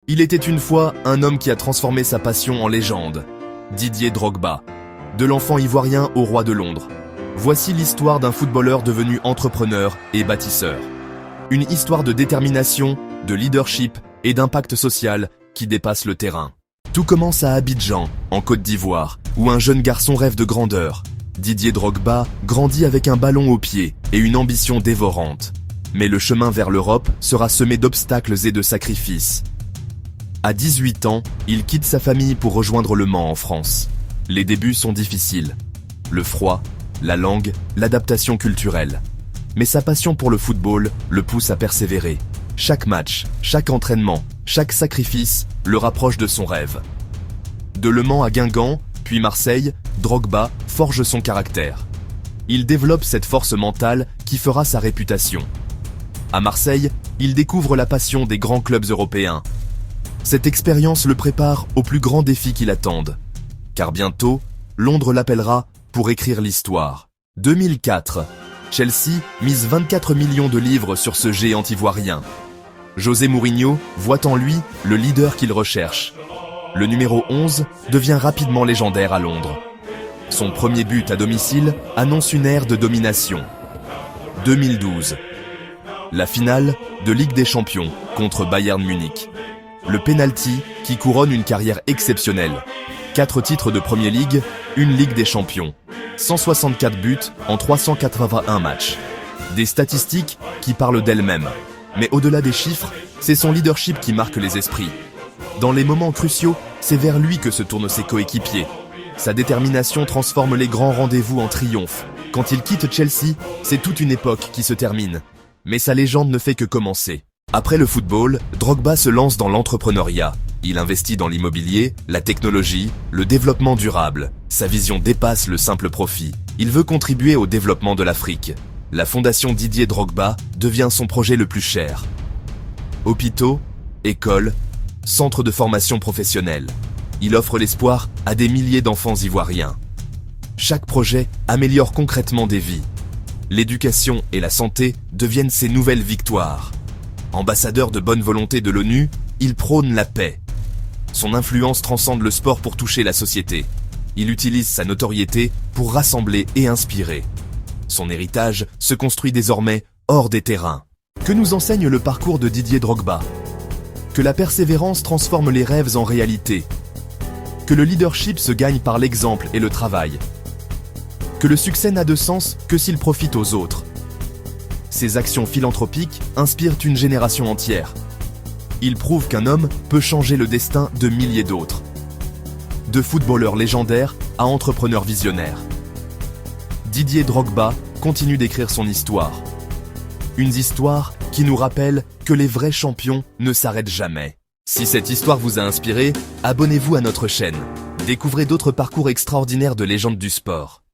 Il était une fois un homme qui a transformé sa passion en légende. Didier Drogba. De l'enfant ivoirien au roi de Londres. Voici l'histoire d'un footballeur devenu entrepreneur et bâtisseur. Une histoire de détermination, de leadership et d'impact social qui dépasse le terrain. Tout commence à Abidjan, en Côte d'Ivoire, où un jeune garçon rêve de grandeur. Didier Drogba grandit avec un ballon au pied et une ambition dévorante. Mais le chemin vers l'Europe sera semé d'obstacles et de sacrifices. À 18 ans, il quitte sa famille pour rejoindre Le Mans en France. Les débuts sont difficiles. Le froid, la langue, l'adaptation culturelle. Mais sa passion pour le football le pousse à persévérer. Chaque match, chaque entraînement, chaque sacrifice le rapproche de son rêve. De Le Mans à Guingamp, puis Marseille, Drogba forge son caractère. Il développe cette force mentale qui fera sa réputation. À Marseille, il découvre la passion des grands clubs européens. Cette expérience le prépare aux plus grands défis qui l'attendent. Car bientôt, Londres l'appellera pour écrire l'histoire. 2004, Chelsea mise 24 millions de livres sur ce géant ivoirien. José Mourinho voit en lui le leader qu'il recherche. Le numéro 11 devient rapidement légendaire à Londres. Son premier but à domicile annonce une ère de domination. 2012. La finale de Ligue des Champions contre Bayern Munich. Le penalty qui couronne une carrière exceptionnelle. 4 titres de Premier League, une Ligue des Champions. 164 buts en 381 matchs. Des statistiques qui parlent d'elles-mêmes. Mais au-delà des chiffres, c'est son leadership qui marque les esprits. Dans les moments cruciaux, c'est vers lui que se tournent ses coéquipiers. Sa détermination transforme les grands rendez-vous en triomphe. Quand il quitte Chelsea, c'est toute une époque qui se termine. Mais sa légende ne fait que commencer. Après le football, Drogba se lance dans l'entrepreneuriat. Il investit dans l'immobilier, la technologie, le développement durable. Sa vision dépasse le simple profit. Il veut contribuer au développement de l'Afrique. La fondation Didier Drogba devient son projet le plus cher. Hôpitaux, écoles, centres de formation professionnelle. Il offre l'espoir à des milliers d'enfants ivoiriens. Chaque projet améliore concrètement des vies. L'éducation et la santé deviennent ses nouvelles victoires. Ambassadeur de bonne volonté de l'ONU, il prône la paix. Son influence transcende le sport pour toucher la société. Il utilise sa notoriété pour rassembler et inspirer. Son héritage se construit désormais hors des terrains. Que nous enseigne le parcours de Didier Drogba? Que la persévérance transforme les rêves en réalité. Que le leadership se gagne par l'exemple et le travail. Que le succès n'a de sens que s'il profite aux autres. Ses actions philanthropiques inspirent une génération entière. Il prouve qu'un homme peut changer le destin de milliers d'autres. De footballeur légendaire à entrepreneur visionnaire. Didier Drogba continue d'écrire son histoire. Une histoire qui nous rappelle que les vrais champions ne s'arrêtent jamais. Si cette histoire vous a inspiré, abonnez-vous à notre chaîne. Découvrez d'autres parcours extraordinaires de légendes du sport.